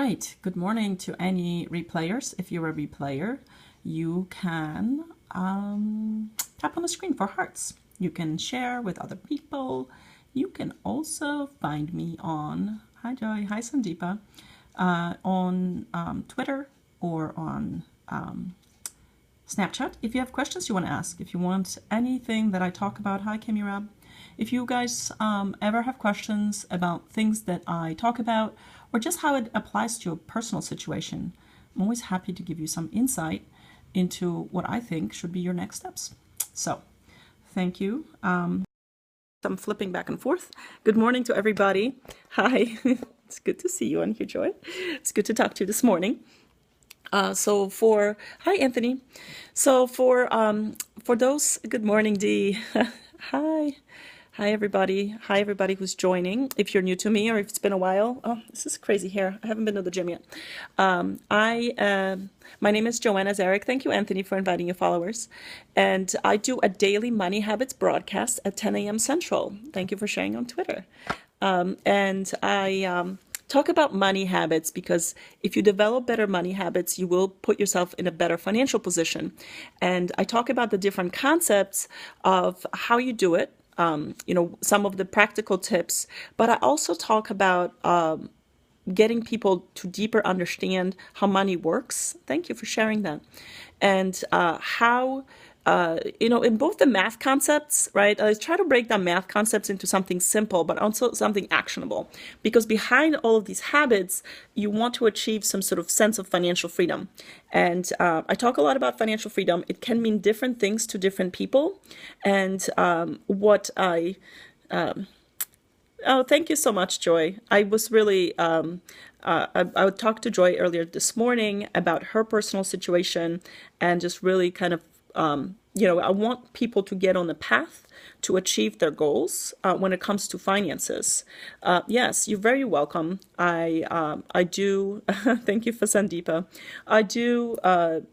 Right. Good morning to any replayers. If you're a replayer, you can tap on the screen for hearts. You can share with other people. You can also find me on, hi Joy, hi Sandeepa, on Twitter or on Snapchat. If you have questions you want to ask, if you want anything that I talk about, hi Kimirab. If you guys ever have questions about things that I talk about or just how it applies to your personal situation, I'm always happy to give you some insight into what I think should be your next steps. So, thank you. I'm flipping back and forth. Good morning to everybody. Hi. It's good to see you on here, Joy. It's good to talk to you this morning. Hi Anthony. So for those, good morning Dee. Hi. Hi everybody. Hi everybody who's joining. If you're new to me or if it's been a while. Oh, this is crazy hair. I haven't been to the gym yet. My name is JoannazArach. Thank you, Anthony, for inviting your followers. And I do a daily money habits broadcast at 10 a.m. Central. Thank you for sharing on Twitter. And I talk about money habits because if you develop better money habits, you will put yourself in a better financial position. And I talk about the different concepts of how you do it. Some of the practical tips, but I also talk about getting people to deeper understand how money works. Thank you for sharing that. And how, in both the math concepts, right? I try to break down math concepts into something simple, but also something actionable. Because behind all of these habits, you want to achieve some sort of sense of financial freedom. And I talk a lot about financial freedom. It can mean different things to different people. And oh, thank you so much, Joy. I was really, I talked to Joy earlier this morning about her personal situation and just really kind of, I want people to get on the path to achieve their goals when it comes to finances. Yes, you're very welcome. I do, thank you for Sandeepa. I do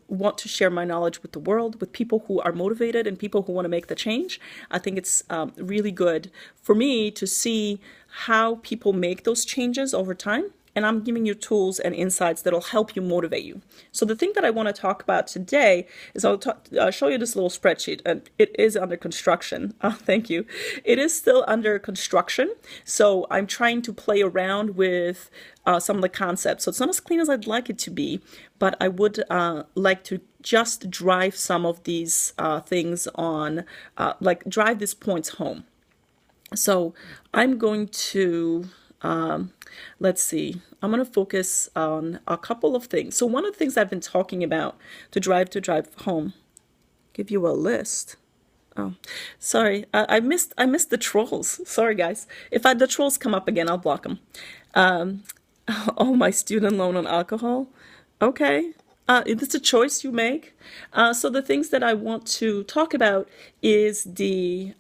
want to share my knowledge with the world, with people who are motivated and people who want to make the change. I think it's really good for me to see how people make those changes over time. And I'm giving you tools and insights that'll help you motivate you. So the thing that I want to talk about today is I'll show you this little spreadsheet, and it is under construction. Thank you. It is still under construction, so I'm trying to play around with some of the concepts. So it's not as clean as I'd like it to be, but I would like to just drive some of these things on, drive these points home. So I'm going to... let's see, I'm going to focus on a couple of things. So one of the things I've been talking about to drive home, give you a list. Oh, sorry. I missed the trolls. Sorry, guys. If the trolls come up again, I'll block them. Oh, my student loan on alcohol. Okay. It's a choice you make. So the things that I want to talk about is the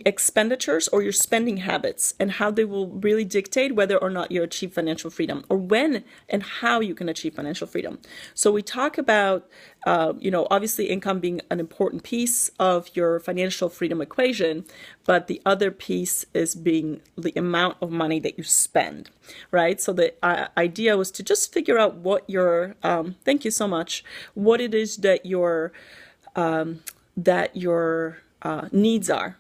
expenditures or your spending habits and how they will really dictate whether or not you achieve financial freedom or when and how you can achieve financial freedom. So we talk about, obviously income being an important piece of your financial freedom equation, but the other piece is being the amount of money that you spend, right? So the idea was to just figure out what your, thank you so much, what it is that your needs are.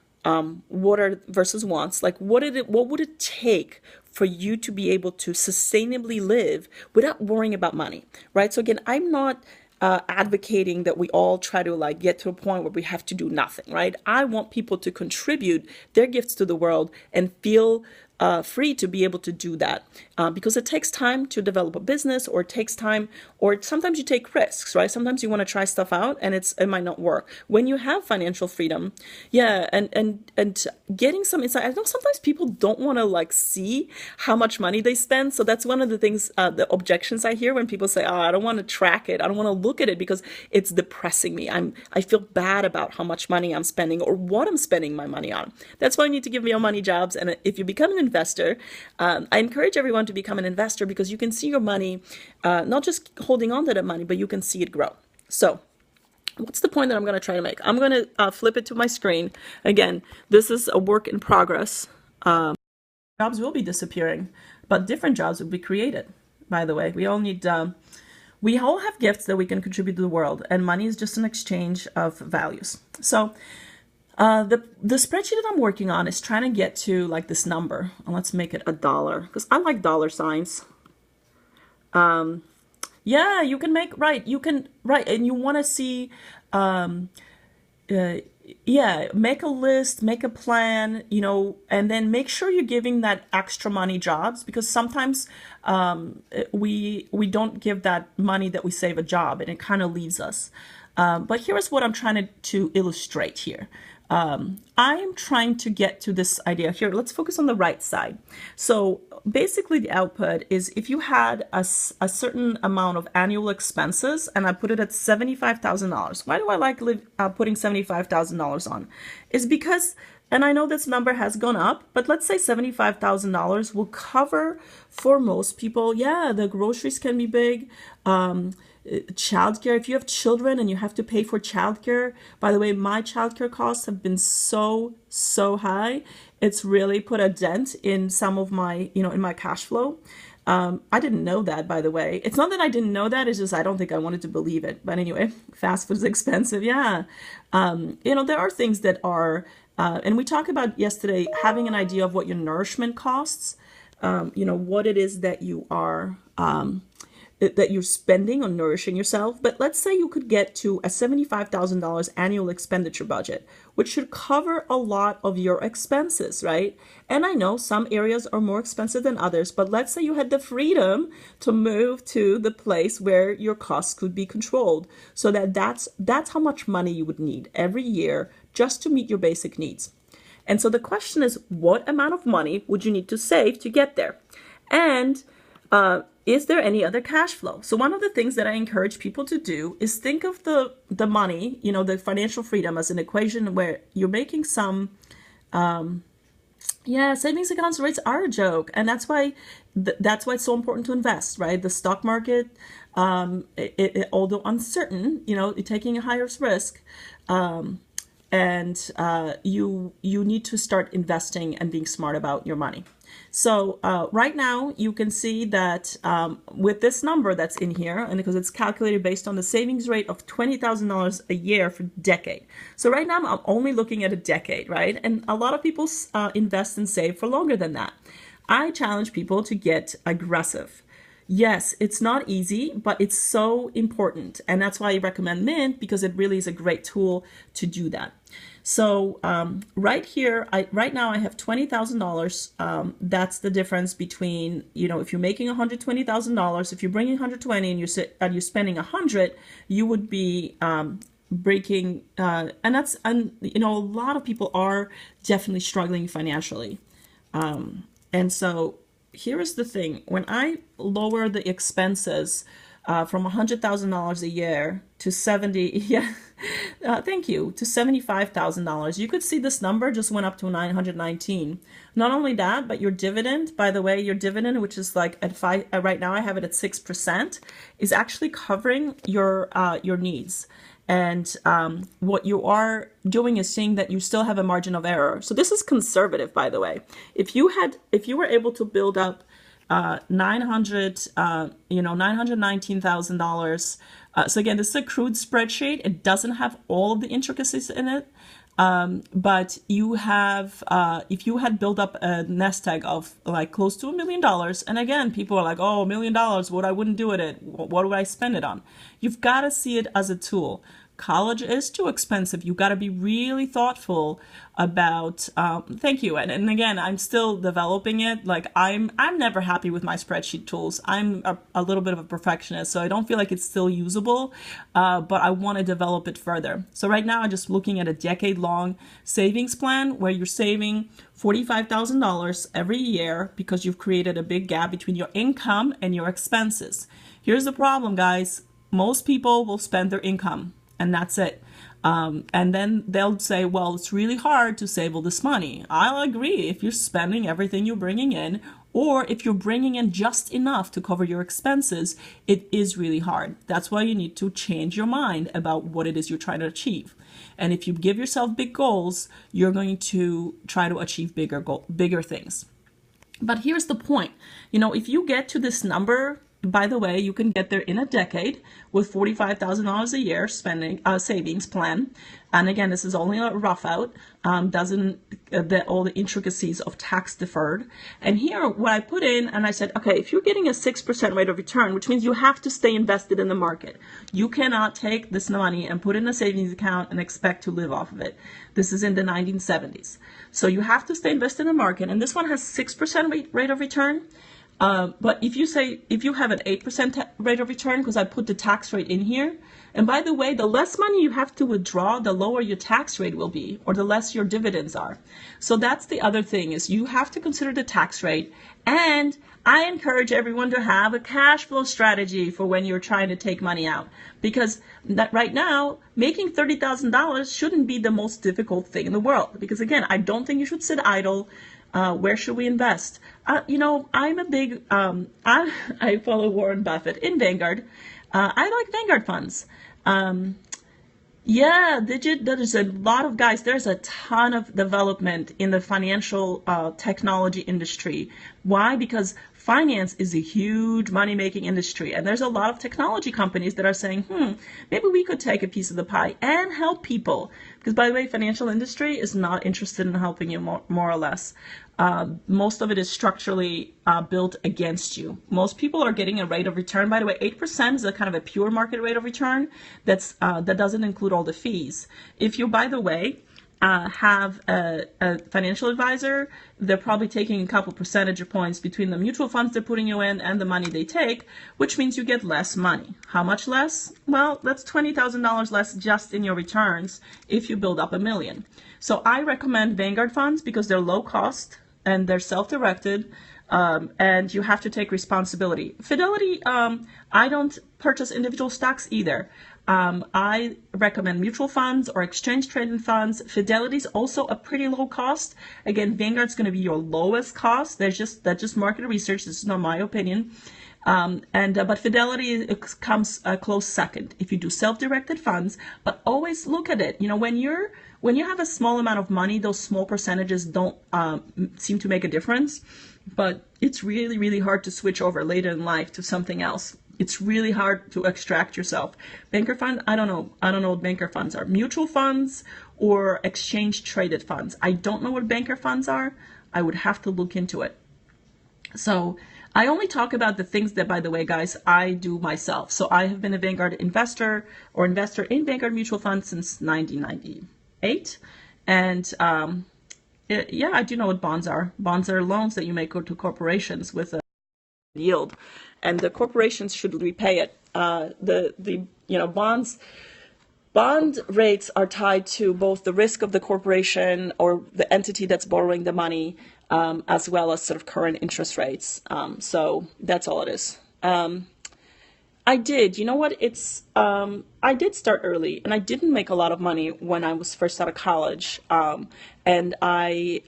What are versus wants, like what would it take for you to be able to sustainably live without worrying about money, right? So again, I'm not advocating that we all try to get to a point where we have to do nothing, right? I want people to contribute their gifts to the world and feel free to be able to do that because it takes time to develop a business, or it takes time, or sometimes you take risks, right? Sometimes you want to try stuff out and it might not work. When you have financial freedom, yeah, and getting some insight. I know sometimes people don't want to see how much money they spend. So that's one of the things, the objections I hear when people say, "Oh, I don't want to track it. I don't want to look at it because it's depressing me. I feel bad about how much money I'm spending or what I'm spending my money on." That's why you need to give me your money jobs. And if you become an investor, I encourage everyone to become an investor because you can see your money, not just holding on to that money, but you can see it grow. So what's the point that I'm going to try to make? I'm going to flip it to my screen. Again, this is a work in progress. Jobs will be disappearing, but different jobs will be created. by the way. We all have gifts that we can contribute to the world, and money is just an exchange of values. So the spreadsheet that I'm working on is trying to get to like this number. And let's make it $1 because I like dollar signs. Yeah, you can make, right, you can, right, and you want to see, yeah, make a list, make a plan, and then make sure you're giving that extra money jobs, because sometimes we don't give that money that we save a job, and it kind of leaves us. But here's what I'm trying to illustrate here. I'm trying to get to this idea here. Let's focus on the right side. So basically the output is if you had a certain amount of annual expenses, and I put it at $75,000. Why do I like putting $75,000 on? Is because, and I know this number has gone up, but let's say $75,000 will cover for most people. Yeah, the groceries can be big. Childcare, if you have children and you have to pay for childcare, by the way, my childcare costs have been so high. It's really put a dent in some of my, in my cash flow. I didn't know that, by the way. It's not that I didn't know that, it's just I don't think I wanted to believe it. But anyway, fast food is expensive. Yeah. There are things that are, and we talked about yesterday, having an idea of what your nourishment costs, what it is that you are, that you're spending on nourishing yourself. But let's say you could get to a $75,000 annual expenditure budget, which should cover a lot of your expenses, right? And I know some areas are more expensive than others, but let's say you had the freedom to move to the place where your costs could be controlled, so that's how much money you would need every year just to meet your basic needs. And so the question is, what amount of money would you need to save to get there? And is there any other cash flow? So one of the things that I encourage people to do is think of the money, the financial freedom, as an equation where you're making some, savings accounts rates are a joke. And that's why it's so important to invest, right? The stock market, although uncertain, you're taking a higher risk, and you need to start investing and being smart about your money. So right now you can see that with this number that's in here, and because it's calculated based on the savings rate of $20,000 a year for a decade. So right now I'm only looking at a decade, right? And a lot of people invest and save for longer than that. I challenge people to get aggressive. Yes, it's not easy, but it's so important. And that's why I recommend Mint, because it really is a great tool to do that. So right here, right now I have $20,000. That's the difference between, if you're making $120,000, if you're bringing 120 and you're spending 100, you would be breaking, and a lot of people are definitely struggling financially. And so here is the thing: when I lower the expenses from $100,000 a year to thank you, to $75,000, you could see this number just went up to 919. Not only that, but your dividend, by the way, which is like at right now I have it at 6%, is actually covering your needs. And what you are doing is seeing that you still have a margin of error. So this is conservative, by the way. If you were able to build up $919,000. So again, this is a crude spreadsheet. It doesn't have all of the intricacies in it. But you have, if you had built up a nest egg of like close to $1 million, and again, people are like, oh, $1 million, what I wouldn't do with it. What do I spend it on? You've got to see it as a tool. College is too expensive. You got to be really thoughtful about, thank you. And again, I'm still developing it. Like I'm never happy with my spreadsheet tools. I'm a little bit of a perfectionist, so I don't feel like it's still usable, but I want to develop it further. So right now I'm just looking at a decade-long savings plan where you're saving $45,000 every year because you've created a big gap between your income and your expenses. Here's the problem, guys. Most people will spend their income, and that's it. And then they'll say, well, it's really hard to save all this money. I'll agree if you're spending everything you're bringing in, or if you're bringing in just enough to cover your expenses, it is really hard. That's why you need to change your mind about what it is you're trying to achieve. And if you give yourself big goals, you're going to try to achieve bigger things. But here's the point. If you get to this number, By the way, you can get there in a decade with $45,000 a year spending savings plan. And again, this is only a rough out, doesn't all the intricacies of tax deferred. And here, what I put in, and I said, okay, if you're getting a 6% rate of return, which means you have to stay invested in the market. You cannot take this money and put in a savings account and expect to live off of it. This is in the 1970s. So you have to stay invested in the market. And this one has 6% rate of return. But if you have an 8% rate of return, because I put the tax rate in here, and by the way, the less money you have to withdraw, the lower your tax rate will be, or the less your dividends are. So that's the other thing, is you have to consider the tax rate. And I encourage everyone to have a cash flow strategy for when you're trying to take money out, because that right now, making $30,000 shouldn't be the most difficult thing in the world. Because again, I don't think you should sit idle. Where should we invest? I'm a big, I follow Warren Buffett in Vanguard. I like Vanguard funds. Yeah, there's a lot of guys. There's a ton of development in the financial technology industry. Why? Because finance is a huge money-making industry, and there's a lot of technology companies that are saying, maybe we could take a piece of the pie and help people. Because by the way, financial industry is not interested in helping you more or less. Most of it is structurally built against you. Most people are getting a rate of return. By the way, 8% is a kind of a pure market rate of return. That doesn't include all the fees. If you, by the way, have a financial advisor, they're probably taking a couple percentage points between the mutual funds they're putting you in and the money they take, which means you get less money. How much less? Well, that's $20,000 less just in your returns if you build up $1 million. So I recommend Vanguard funds because they're low cost and they're self-directed. And you have to take responsibility. Fidelity, I don't purchase individual stocks either. I recommend mutual funds or exchange traded funds. Fidelity's also a pretty low cost. Again, Vanguard's going to be your lowest cost. That's just market research. This is not my opinion. But Fidelity comes a close second if you do self-directed funds. But always look at it. When you have a small amount of money, those small percentages don't seem to make a difference. But it's really, really hard to switch over later in life to something else. It's really hard to extract yourself. Banker fund, I don't know what banker funds are. Mutual funds or exchange traded funds. I don't know what banker funds are. I would have to look into it. So I only talk about the things that, by the way, guys, I do myself. So I have been a Vanguard investor or investor in Vanguard mutual funds since 1998. And yeah, I do know what bonds are. Bonds are loans that you make to corporations with a yield, and the corporations should repay it. Bond rates are tied to both the risk of the corporation or the entity that's borrowing the money, as well as sort of current interest rates. So that's all it is. I did. You know what? I did start early, and I didn't make a lot of money when I was first out of college. And I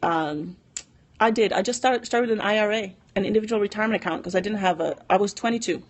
did. I just started an IRA, an individual retirement account, because I was 22.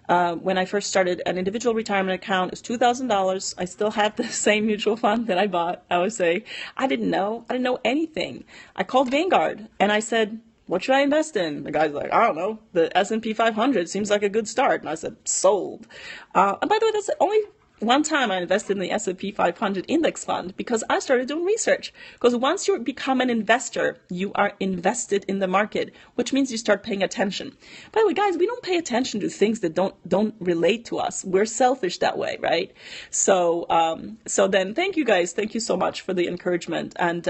When I first started an individual retirement account, it was $2,000. I still have the same mutual fund that I bought. I would say, I didn't know anything. I called Vanguard and I said, what should I invest in? The guy's like, I don't know. The S&P 500 seems like a good start. And I said, sold. And by the way, that's the only one time I invested in the S&P 500 index fund, because I started doing research. Because once you become an investor, you are invested in the market, which means you start paying attention. By the way, guys, we don't pay attention to things that don't relate to us. We're selfish that way, right? So then thank you guys. Thank you so much for the encouragement. And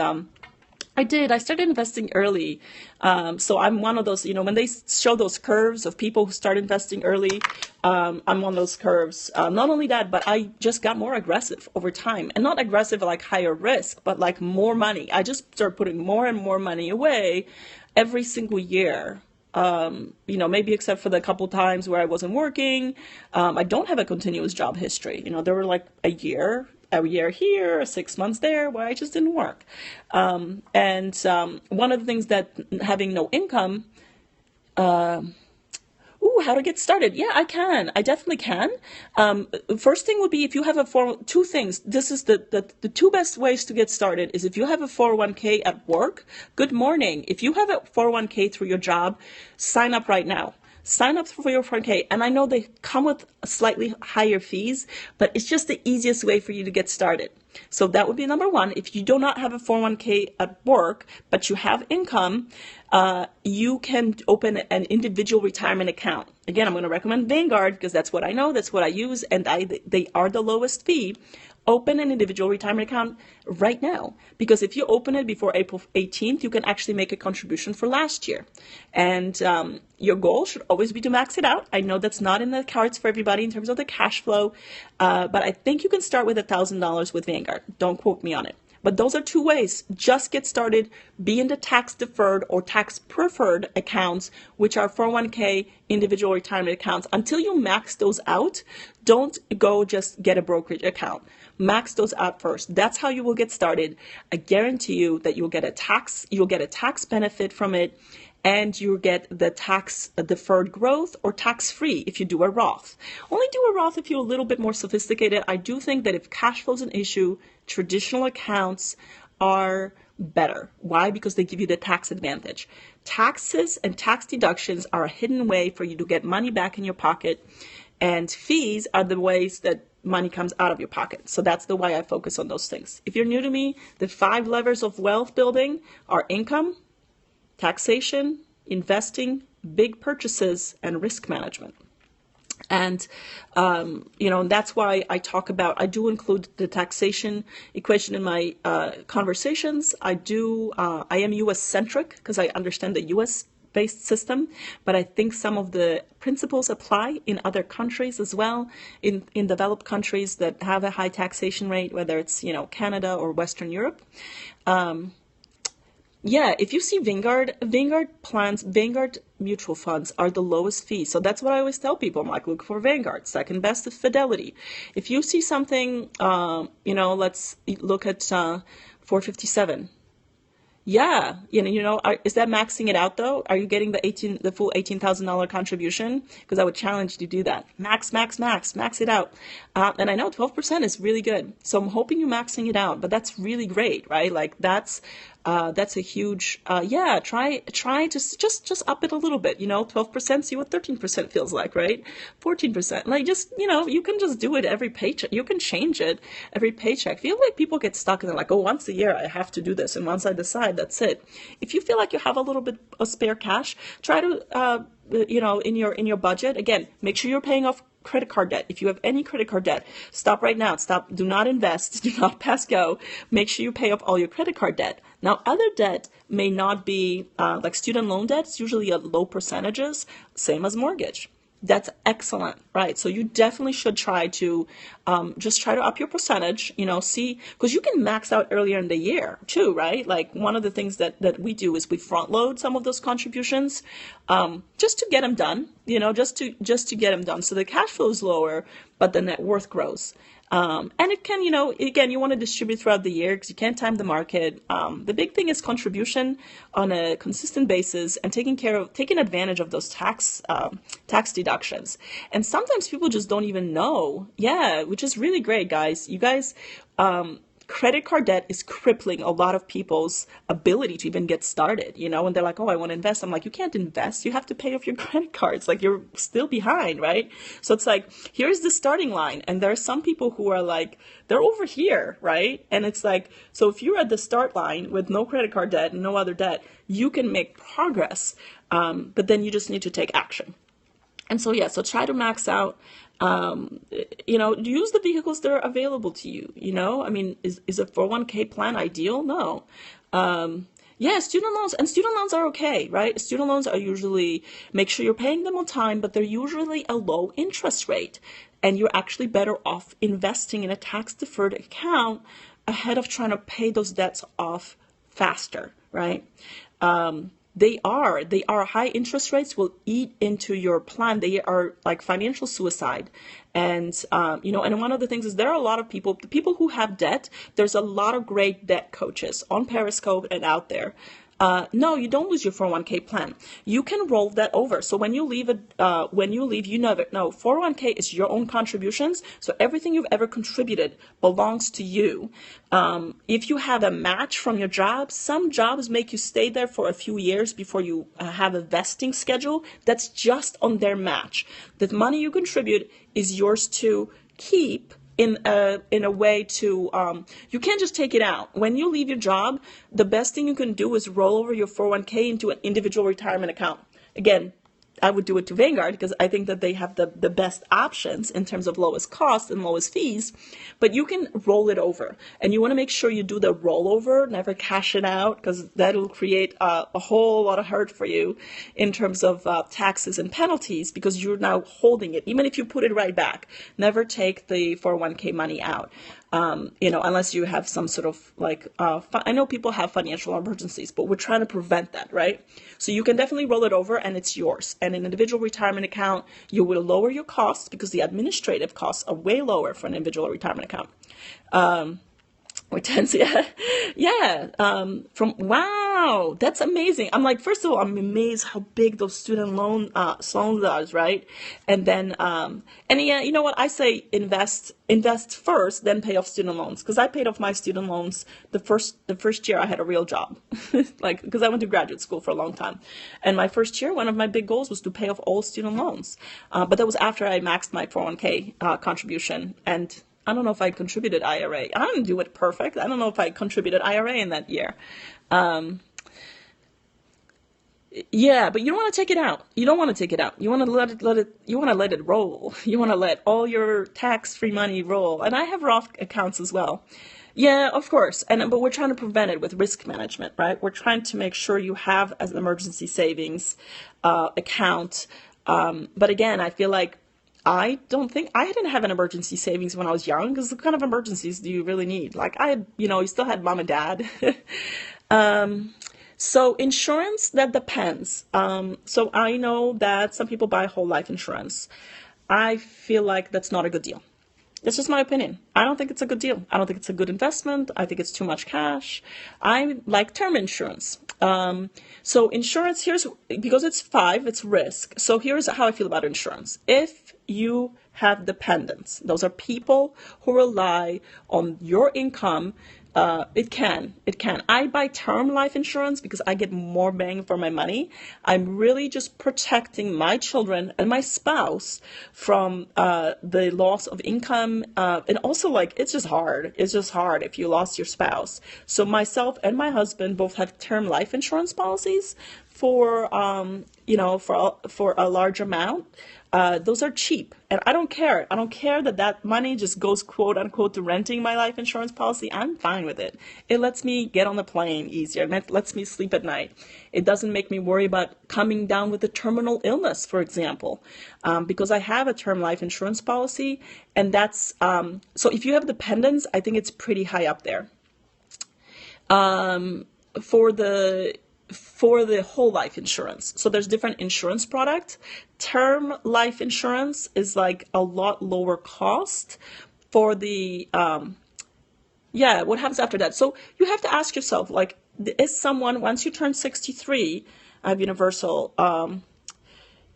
I started investing early. So I'm one of those, when they show those curves of people who start investing early, I'm one of those curves. Not only that, but I just got more aggressive over time, and not aggressive like higher risk, but like more money. I just started putting more and more money away every single year. Maybe except for the couple times where I wasn't working. I don't have a continuous job history. There were like a year here, 6 months there, where I just didn't work. One of the things that having no income, how to get started? Yeah, I can. I definitely can. First thing would be if you have two things. This is the two best ways to get started is if you have a 401k at work, good morning. If you have a 401k through your job, sign up right now. sign up for your 401k. And I know they come with slightly higher fees, but it's just the easiest way for you to get started. So that would be number one. If you do not have a 401k at work, but you have income, you can open an individual retirement account. Again, I'm going to recommend Vanguard because that's what I know, that's what I use, and they are the lowest fee. Open an individual retirement account right now, because if you open it before April 18th, you can actually make a contribution for last year. And your goal should always be to max it out. I know that's not in the cards for everybody in terms of the cash flow, but I think you can start with $1,000 with Vanguard. Don't quote me on it. But those are two ways. Just get started. Be in the tax deferred or tax preferred accounts, which are 401k individual retirement accounts. Until you max those out, don't go just get a brokerage account. Max those out first. That's how you will get started. I guarantee you that you'll get a tax benefit from it, and you get the tax deferred growth or tax free if you do a Roth. Only do a Roth if you're a little bit more sophisticated. I do think that if cash flow is an issue, traditional accounts are better. Why? Because they give you the tax advantage. Taxes and tax deductions are a hidden way for you to get money back in your pocket, and fees are the ways that money comes out of your pocket. So that's the why I focus on those things. If you're new to me, the 5 levers of wealth building are income, taxation, investing, big purchases, and risk management. And, that's why I do include the taxation equation in my conversations. I am U.S. centric because I understand the U.S. based system, but I think some of the principles apply in other countries as well, in developed countries that have a high taxation rate, whether it's, Canada or Western Europe. If you see Vanguard mutual funds are the lowest fee. So that's what I always tell people. I'm like, look for Vanguard. Second best is Fidelity. If you see something, let's look at 457. Yeah, is that maxing it out though? Are you getting the full $18,000 contribution? Because I would challenge you to do that. Max it out. And I know 12% is really good. So I'm hoping you're maxing it out, but that's really great, right? Like that's a huge, try to just up it a little bit, 12%, see what 13% feels like, right? 14%, like you can just do it every paycheck. You can change it every paycheck. I feel like people get stuck and they're like, oh, once a year I have to do this. And once I decide, that's it. If you feel like you have a little bit of spare cash, try to, in your budget, again, make sure you're paying off credit card debt. If you have any credit card debt, stop right now. Stop. Do not invest. Do not pass go. Make sure you pay off all your credit card debt. Now, other debt may not be like student loan debt. It's usually at low percentages, same as mortgage. That's excellent, right? So you definitely should try to just try to up your percentage, see, because you can max out earlier in the year too, right? Like one of the things that we do is we front load some of those contributions just to get them done, just to get them done. So the cash flow is lower, but the net worth grows. And it can, again, you want to distribute throughout the year because you can't time the market. The big thing is contribution on a consistent basis and taking advantage of those tax deductions. And sometimes people just don't even know. Yeah, which is really great, guys. You guys, credit card debt is crippling a lot of people's ability to even get started, and they're like, oh, I want to invest. I'm like, you can't invest. You have to pay off your credit cards. Like you're still behind, right? So it's like, here's the starting line. And there are some people who are like, they're over here, right? And it's like, so if you're at the start line with no credit card debt and no other debt, you can make progress. But then you just need to take action. And so, so try to max out, use the vehicles that are available to you, I mean, is a 401k plan ideal? No. Student loans are okay, right? Student loans are usually, make sure you're paying them on time, but they're usually a low interest rate, and you're actually better off investing in a tax deferred account ahead of trying to pay those debts off faster, right? They are high interest rates will eat into your plan. They are like financial suicide. And, and one of the things is there are a lot of the people who have debt, there's a lot of great debt coaches on Periscope and out there. No, you don't lose your 401k plan. You can roll that over. So when you leave, you never know. 401k is your own contributions. So everything you've ever contributed belongs to you. If you have a match from your job, some jobs make you stay there for a few years before you have a vesting schedule. That's just on their match. The money you contribute is yours to keep in a way to you can't just take it out. When you leave your job, the best thing you can do is roll over your 401k into an individual retirement account. Again, I would do it to Vanguard because I think that they have the best options in terms of lowest cost and lowest fees, but you can roll it over, and you want to make sure you do the rollover, never cash it out, because that'll create a whole lot of hurt for you in terms of taxes and penalties, because you're now holding it. Even if you put it right back, never take the 401k money out. Unless you have some sort of I know people have financial emergencies, but we're trying to prevent that, right? So you can definitely roll it over and it's yours. And in an individual retirement account, you will lower your costs because the administrative costs are way lower for an individual retirement account. Wow, that's amazing. I'm like, first of all, I'm amazed how big those student loans are, right? And then, you know what? I say invest first, then pay off student loans. Because I paid off my student loans the first year I had a real job, because I went to graduate school for a long time. And my first year, one of my big goals was to pay off all student loans. But that was after I maxed my 401k contribution. And I don't know if I contributed IRA. I didn't do it perfect. I don't know if I contributed IRA in that year. Yeah, but you don't want to take it out. You don't want to take it out. You want to you want to let it roll. You want to let all your tax-free money roll. And I have Roth accounts as well. Yeah, of course. But we're trying to prevent it with risk management, right? We're trying to make sure you have an emergency savings account. But again, I feel like I didn't have an emergency savings when I was young, because what kind of emergencies do you really need? Like you still had mom and dad. So insurance, that depends. So I know that some people buy whole life insurance. I feel like that's not a good deal. That's just my opinion. I don't think it's a good deal. I don't think it's a good investment. I think it's too much cash. I like term insurance. So insurance, because it's risk. So here's how I feel about insurance. If you have dependents, those are people who rely on your income, it can. I buy term life insurance because I get more bang for my money. I'm really just protecting my children and my spouse from the loss of income. And also, it's just hard. It's just hard if you lost your spouse. So myself and my husband both have term life insurance policies for a large amount. Those are cheap, and I don't care. I don't care that money just goes, quote unquote, to renting my life insurance policy. I'm fine with it. It lets me get on the plane easier, and it lets me sleep at night. It doesn't make me worry about coming down with a terminal illness, for example, because I have a term life insurance policy, and that's so if you have dependents, I think it's pretty high up there. For the whole life insurance. So there's different insurance products. Term life insurance is like a lot lower cost for the, what happens after that? So you have to ask yourself, is someone, once you turn 63, I have universal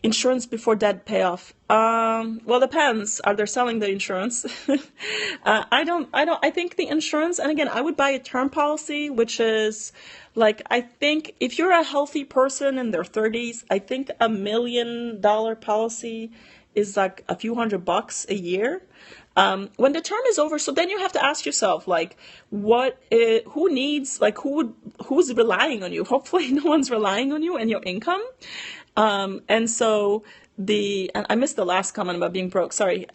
insurance before debt payoff. Well, depends. Are they selling the insurance? I think the insurance, and again, I would buy a term policy, which is I think if you're a healthy person in their 30s, I think $1 million policy is like a few $100 a year. When the term is over, so then you have to ask yourself, who's relying on you? Hopefully no one's relying on you and your income. And I missed the last comment about being broke, sorry.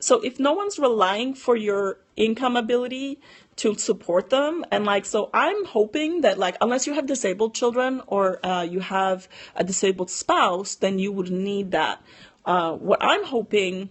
So if no one's relying for your income ability to support them, and so I'm hoping that unless you have disabled children or you have a disabled spouse, then you would need that. What I'm hoping,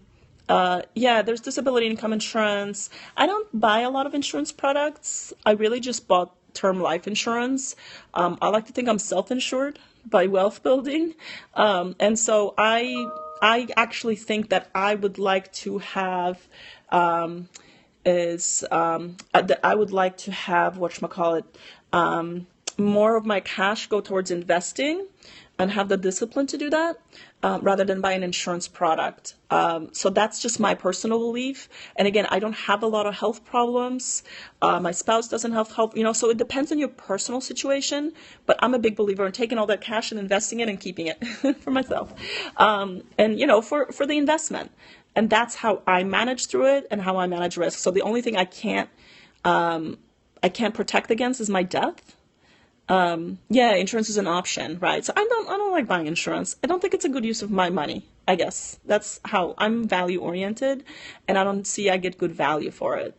there's disability income insurance. I don't buy a lot of insurance products. I really just bought term life insurance. I like to think I'm self-insured by wealth building. And so I actually think that I would like to have whatchamacallit, more of my cash go towards investing and have the discipline to do that, rather than buy an insurance product. So that's just my personal belief. And again, I don't have a lot of health problems. My spouse doesn't have health, so it depends on your personal situation. But I'm a big believer in taking all that cash and investing it and keeping it for myself. And, for the investment. And that's how I manage through it and how I manage risk. So the only thing I can't protect against is my death. Yeah, insurance is an option, right? So I don't like buying insurance. I don't think it's a good use of my money, I guess. That's how I'm value oriented, and I don't see I get good value for it.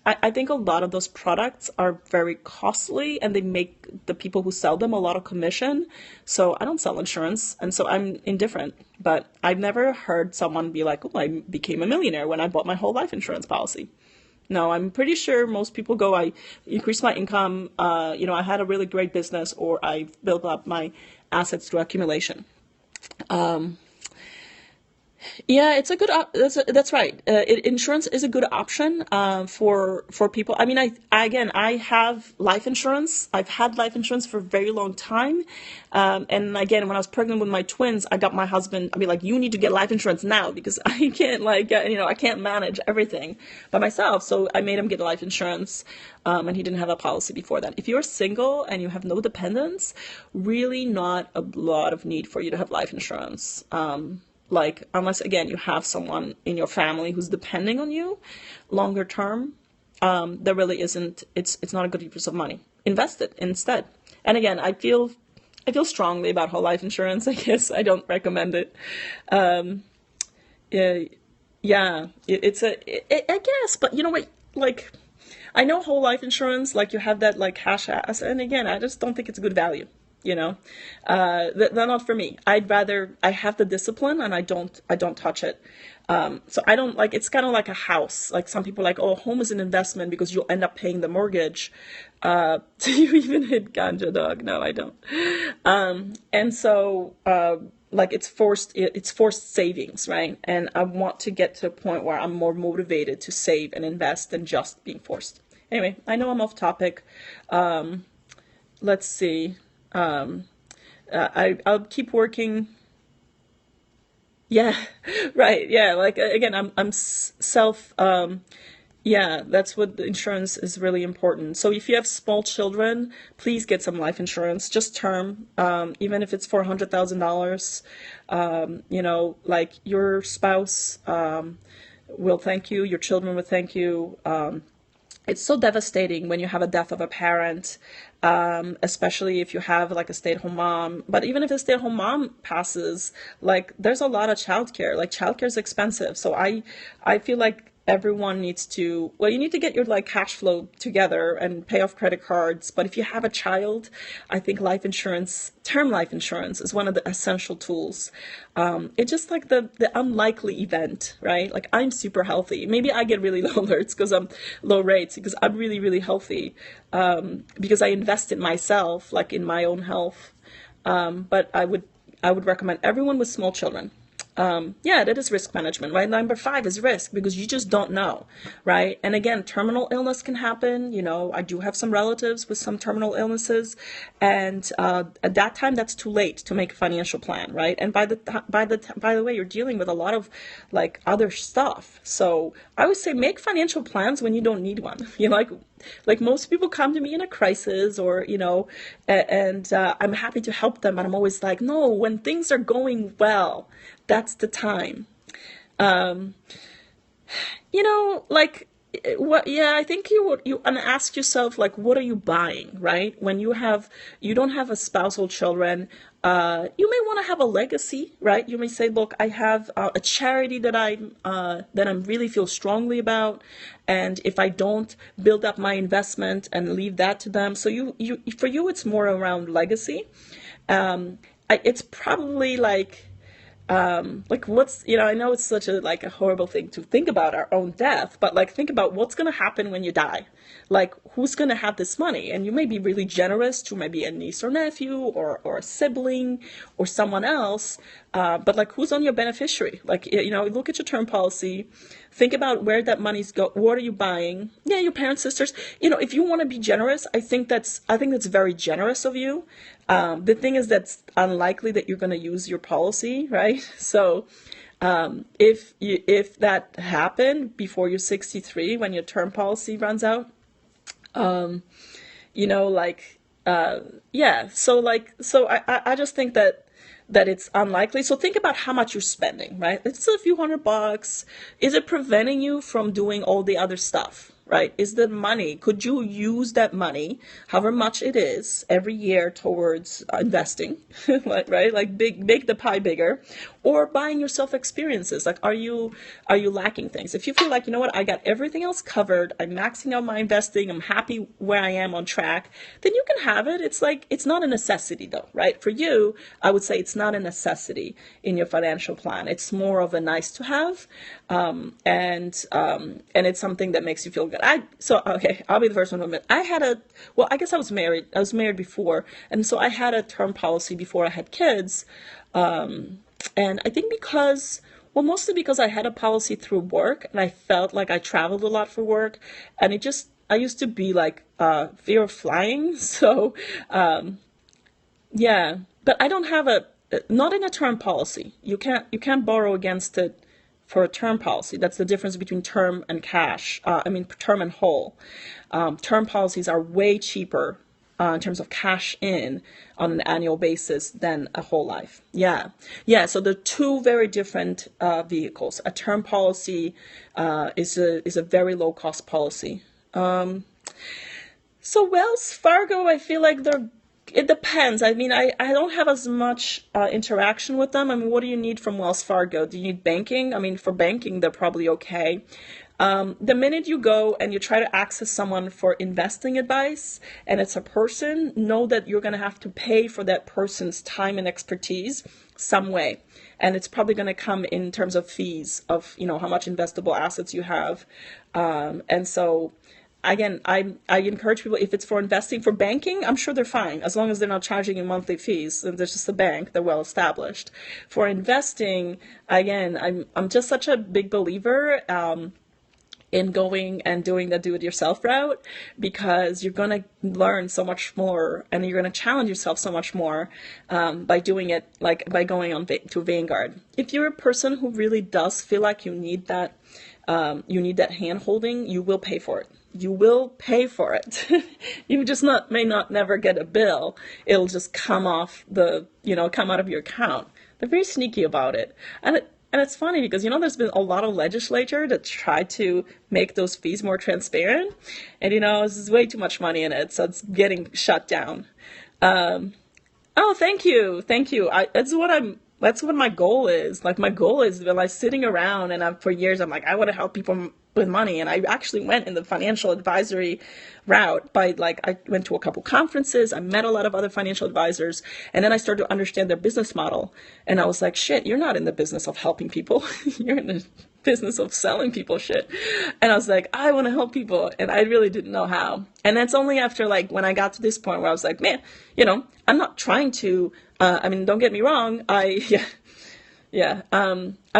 I think a lot of those products are very costly and they make the people who sell them a lot of commission. So I don't sell insurance, and so I'm indifferent. But I've never heard someone be like, oh, I became a millionaire when I bought my whole life insurance policy. No, I'm pretty sure most people go, I increased my income, I had a really great business, or I built up my assets through accumulation. Yeah, it's a good. That's right. Insurance is a good option for people. I mean, I have life insurance. I've had life insurance for a very long time, and again, when I was pregnant with my twins, I got my husband. I mean, like, you need to get life insurance now because I can't, I can't manage everything by myself. So I made him get life insurance, and he didn't have a policy before that. If you're single and you have no dependents, really not a lot of need for you to have life insurance. Unless, again, you have someone in your family who's depending on you longer term, there really isn't, it's not a good use of money. Invest it instead. And again, I feel strongly about whole life insurance. I guess I don't recommend it. I guess, but you know what, I know whole life insurance, you have that cash ass, and again, I just don't think it's a good value. They're not for me. I have the discipline and I don't touch it. So I don't it's kind of like a house. Like, some people are like, oh, home is an investment because you'll end up paying the mortgage. Do you even hit ganja, dog? No, I don't. And so, it's forced savings, right? And I want to get to a point where I'm more motivated to save and invest than just being forced. Anyway, I know I'm off topic. Let's see. I'll keep working. Yeah, right. Yeah. Again, I'm self, yeah, that's what the insurance is really important. So if you have small children, please get some life insurance, just term, even if it's for $100,000, your spouse, will thank you, your children will thank you. It's so devastating when you have a death of a parent, especially if you have a stay-at-home mom. But even if a stay-at-home mom passes, there's a lot of childcare. Childcare is expensive. So I feel like everyone needs to, you need to get your cash flow together and pay off credit cards. But if you have a child, I think life insurance, term life insurance, is one of the essential tools. It's just the unlikely event, right? I'm super healthy. Maybe I get really low alerts because I'm low rates because I'm really, really healthy, because I invest in myself, in my own health. But I would recommend everyone with small children. That is risk management, right? Number 5 is risk, because you just don't know, right? And again, terminal illness can happen. I do have some relatives with some terminal illnesses, and at that time, that's too late to make a financial plan, right? And by the way, you're dealing with a lot of other stuff. So I would say make financial plans when you don't need one. Most people come to me in a crisis, or and I'm happy to help them, and I'm always no, when things are going well, that's the time. What? Yeah, I think you and ask yourself what are you buying, right? When you don't have a spousal children, you may want to have a legacy, right? You may say, look, I have a charity that I really feel strongly about, and if I don't build up my investment and leave that to them, so for you it's more around legacy. It's probably what's, I know it's such a horrible thing to think about our own death, but think about what's going to happen when you die. Who's going to have this money? And you may be really generous to maybe a niece or nephew, or a sibling or someone else. But who's on your beneficiary? Look at your term policy, think about where that money's go. What are you buying? Yeah, your parents, sisters. If you want to be generous, I think that's very generous of you. The thing is that's unlikely that you're going to use your policy, right? So, if that happened before you're 63, when your term policy runs out, like, yeah. So I just think that it's unlikely. So think about how much you're spending, right? It's a few $100. Is it preventing you from doing all the other stuff? Right? Is the money, could you use that money, however much it is, every year towards investing, like, right? Like make the pie bigger, or buying yourself experiences. Like, are you lacking things? If you feel like, you know what, I got everything else covered, I'm maxing out my investing, I'm happy where I am on track, then you can have it. It's like, it's not a necessity though, right? For you, I would say it's not a necessity in your financial plan. It's more of a nice to have. And it's something that makes you feel good. Okay, I'll be the first one to admit I guess I was married. I was married before, and so I had a term policy before I had kids. And I think mostly because I had a policy through work, and I felt like I traveled a lot for work, and I used to be like fear of flying, so yeah. But I don't have not in a term policy. You can't borrow against it for a term policy. That's the difference between term and cash. Term and whole. Term policies are way cheaper in terms of cash in on an annual basis than a whole life. Yeah. Yeah. So they're two very different vehicles. A term policy is a very low cost policy. So Wells Fargo, I feel like it depends. I don't have as much interaction with them. What do you need from Wells Fargo? Do you need banking? For banking, they're probably okay. The minute you go and you try to access someone for investing advice, and it's a person, know that you're going to have to pay for that person's time and expertise some way. And it's probably going to come in terms of fees of, how much investable assets you have. And so, again, I encourage people, if it's for investing, for banking, I'm sure they're fine, as long as they're not charging you monthly fees, and there's just a bank, they're well established. For investing, again, I'm just such a big believer in going and doing the do-it-yourself route, because you're going to learn so much more, and you're going to challenge yourself so much more by doing it, like by going on to Vanguard. If you're a person who really does feel like you need that hand holding, you will pay for it. You will pay for it. You just may not never get a bill. It'll just come out of your account. They're very sneaky about it. And it's funny because, there's been a lot of legislature that try to make those fees more transparent. And, there's way too much money in it, so it's getting shut down. Oh, thank you. Thank you. That's what my goal is. Like, my goal is, like, sitting around, and for years I'm like, I want to help people with money. And I actually went in the financial advisory route I went to a couple conferences. I met a lot of other financial advisors, and then I started to understand their business model. And I was like, shit, you're not in the business of helping people. You're in the business of selling people shit. And I was like, I want to help people. And I really didn't know how. And that's only after, when I got to this point where I was like, man, I'm not trying to, don't get me wrong. I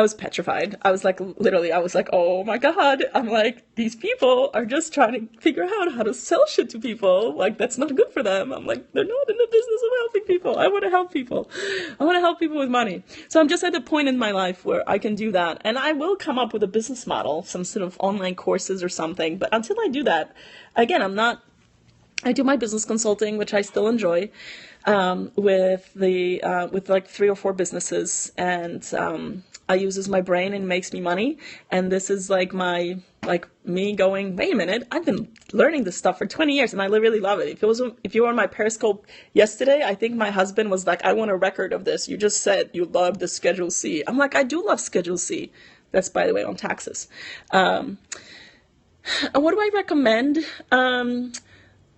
was petrified. I was like, literally, oh my God. I'm like, these people are just trying to figure out how to sell shit to people. Like, that's not good for them. I'm like, they're not in the business of helping people. I want to help people. I want to help people with money. So I'm just at the point in my life where I can do that. And I will come up with a business model, some sort of online courses or something. But until I do that, again, I do my business consulting, which I still enjoy, with 3 or 4 businesses, and I uses my brain and makes me money. And this is me going, wait a minute, I've been learning this stuff for 20 years and I really love it. If you were on my Periscope yesterday, I think my husband was like, I want a record of this. You just said you love the Schedule C. I'm like, I do love Schedule C. That's, by the way, on taxes. And what do I recommend?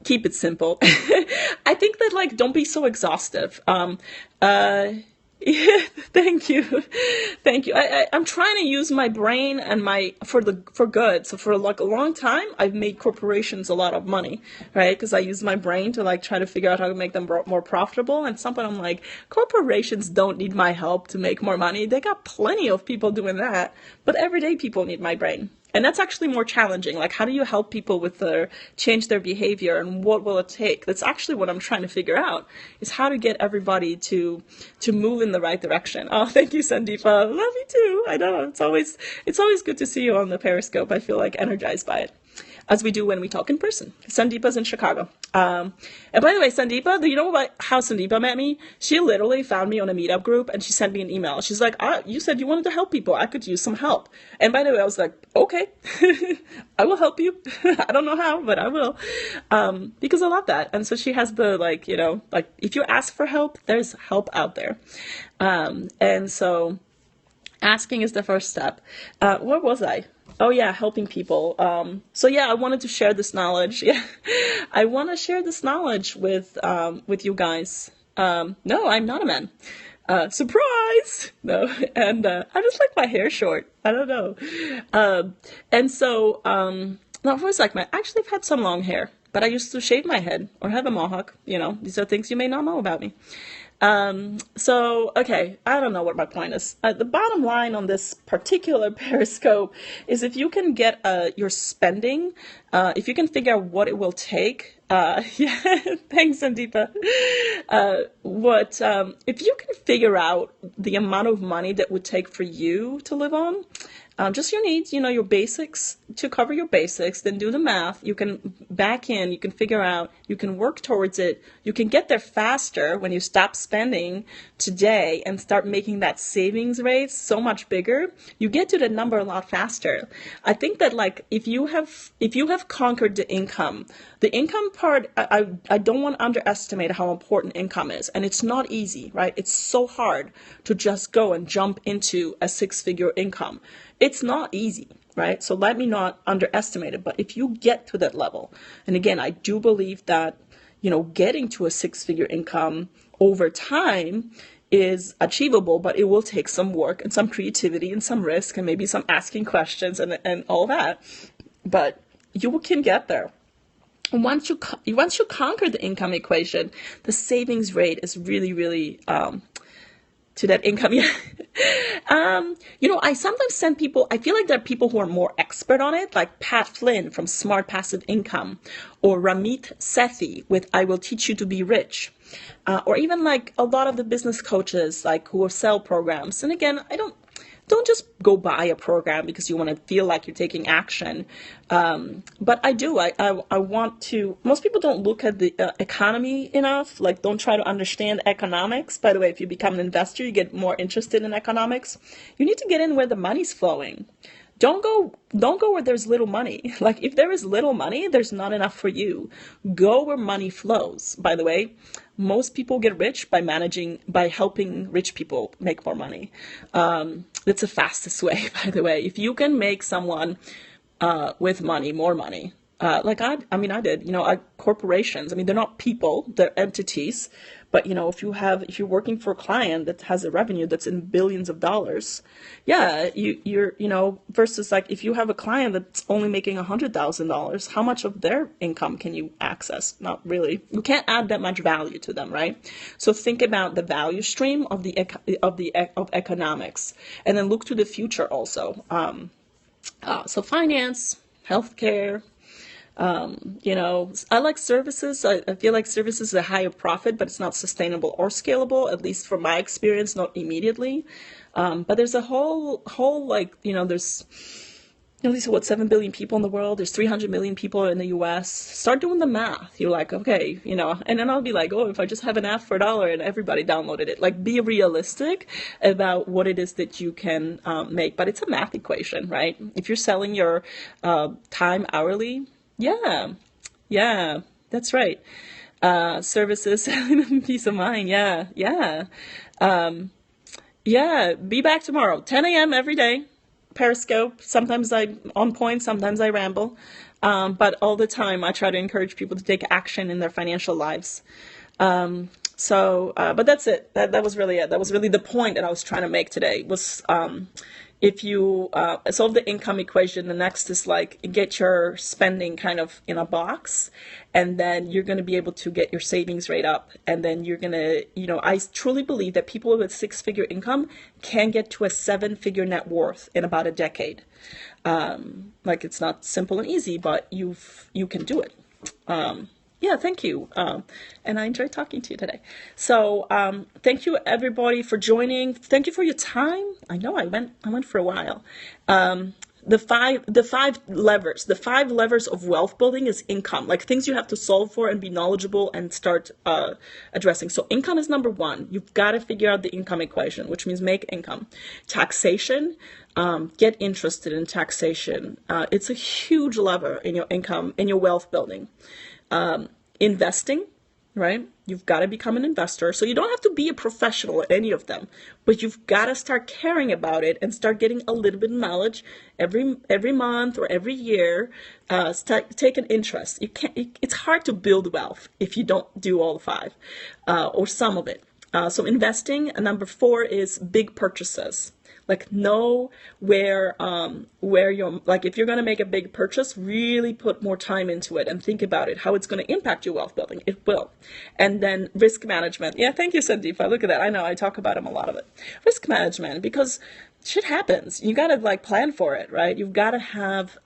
Keep it simple. I think that don't be so exhaustive. Yeah, thank you. I'm trying to use my brain and for good. So for a long time, I've made corporations a lot of money, right? Because I use my brain to try to figure out how to make them more profitable. And at some point I'm like, corporations don't need my help to make more money. They got plenty of people doing that, but everyday people need my brain. And that's actually more challenging. Like, how do you help people with their change their behavior, and what will it take? That's actually what I'm trying to figure out, is how to get everybody to move in the right direction. Oh, thank you, Sandeepa. Love you too. I know it's always good to see you on the Periscope. I feel like energized by it, as we do when we talk in person. Sandeepa's in Chicago. And by the way, Sandeepa, do you know how Sandeepa met me? She literally found me on a meetup group and she sent me an email. She's like, you said you wanted to help people. I could use some help. And by the way, I was like, okay, I will help you. I don't know how, but I will. Because I love that. And so she has the, like, if you ask for help, there's help out there. And so asking is the first step. Where was I? Oh yeah, helping people. So yeah, I wanted to share this knowledge. Yeah, I want to share this knowledge with you guys. No, I'm not a man. Surprise! No, and I just like my hair short. I don't know. And so no, for a second, actually I've had some long hair, but I used to shave my head or have a mohawk. These are things you may not know about me. So, okay, I don't know what my point is. The bottom line on this particular Periscope is, if you can get your spending, if you can figure out what it will take, yeah, thanks, Sandeepa. If you can figure out the amount of money that would take for you to live on, just your needs, your basics, to cover your basics, then do the math. You can back in, you can figure out, you can work towards it. You can get there faster when you stop spending today and start making that savings rate so much bigger. You get to the number a lot faster. I think that, like, if you have conquered the income part, I don't want to underestimate how important income is. And it's not easy, right? It's so hard to just go and jump into a 6-figure income. It's not easy, right? So let me not underestimate it. But if you get to that level, and again, I do believe that, getting to a 6-figure income over time is achievable, but it will take some work and some creativity and some risk and maybe some asking questions and all that. But you can get there. Once you conquer the income equation, the savings rate is really, really to that income. Yeah. I sometimes send people, I feel like there are people who are more expert on it, like Pat Flynn from Smart Passive Income, or Ramit Sethi with I Will Teach You to Be Rich, or even like a lot of the business coaches, like, who sell programs. And again, don't just go buy a program because you want to feel like you're taking action. But I do. I want to. Most people don't look at the economy enough. Like, don't try to understand economics. By the way, if you become an investor, you get more interested in economics. You need to get in where the money's flowing. Don't go where there's little money. Like, if there is little money, there's not enough for you. Go where money flows. By the way, most people get rich by helping rich people make more money. That's the fastest way, by the way. If you can make someone with money, more money, like I did, corporations, they're not people, they're entities. But, if you're working for a client that has a revenue that's in billions of dollars, yeah, you're versus, like, if you have a client that's only making $100,000, how much of their income can you access? Not really. You can't add that much value to them, right? So think about the value stream of economics, and then look to the future also. So finance, healthcare. I like services. I feel like services is a higher profit, but it's not sustainable or scalable, at least from my experience, not immediately. But there's a whole, there's, these are 7 billion people in the world. There's 300 million people in the US. Start doing the math. You're like, okay, and then I'll be like, oh, if I just have an app for $1 and everybody downloaded it, like, be realistic about what it is that you can make. But it's a math equation, right? If you're selling your time hourly, yeah, that's right. Services, peace of mind. Yeah. Be back tomorrow, 10 a.m. every day. Periscope. Sometimes I'm on point, sometimes I ramble. But all the time I try to encourage people to take action in their financial lives. But that's it. That was really it. That was really the point that I was trying to make today, was, If you solve the income equation, the next is like get your spending kind of in a box, and then you're going to be able to get your savings rate up. And then you're going to, I truly believe that people with six-figure income can get to a seven-figure net worth in about a decade. Like it's not simple and easy, but you can do it. Yeah, thank you. And I enjoyed talking to you today. So thank you everybody for joining. Thank you for your time. I know I went for a while. The five levers of wealth building is income, like things you have to solve for and be knowledgeable and start addressing. So income is number one. You've got to figure out the income equation, which means make income. Taxation, get interested in taxation. It's a huge lever in your income, in your wealth building. Investing, right? You've got to become an investor. So you don't have to be a professional at any of them, but you've got to start caring about it and start getting a little bit of knowledge every month or every year. Take an interest. It's hard to build wealth if you don't do all the five, or some of it. So investing. Number four is big purchases. Like know where you're, like if you're going to make a big purchase, really put more time into it and think about it, how it's going to impact your wealth building. It will. And then risk management. Yeah, thank you, Sandeepa. Look at that. I know I talk about a lot of it. Risk management, because shit happens. You got to like plan for it, right? You've got to have,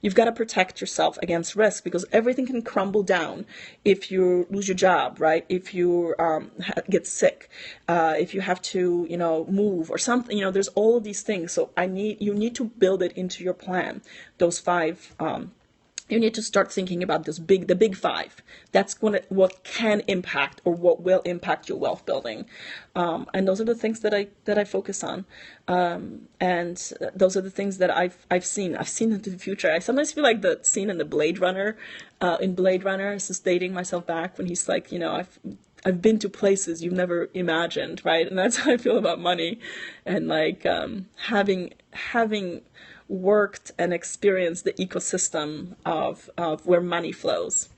you've got to protect yourself against risk, because everything can crumble down if you lose your job, right? If you get sick, if you have to, move or something, there's all of these things. So you need to build it into your plan. Those five, you need to start thinking about the big five. That's what can impact or what will impact your wealth building. And those are the things that I focus on. And those are the things that I've seen. I've seen into the future. I sometimes feel like the scene in the Blade Runner, just dating myself back when he's like, I've been to places you've never imagined, right? And that's how I feel about money, and like having worked and experienced the ecosystem of where money flows,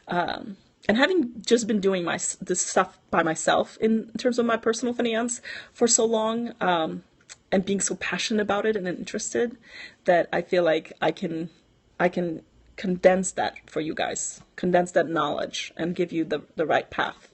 and having just been doing this stuff by myself in terms of my personal finance for so long, and being so passionate about it and interested, that I feel like I can condense that for you guys, condense that knowledge and give you the right path.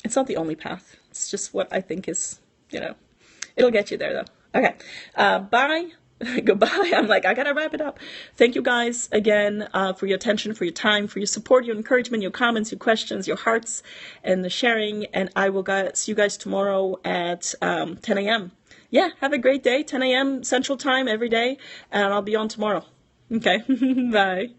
It's not the only path. It's just what I think is, it'll get you there though. Okay. Bye. Goodbye. I'm like, I gotta wrap it up. Thank you guys again for your attention, for your time, for your support, your encouragement, your comments, your questions, your hearts, and the sharing. And I will see you guys tomorrow at 10 a.m. Yeah, have a great day. 10 a.m. Central Time every day, and I'll be on tomorrow. Okay. Bye.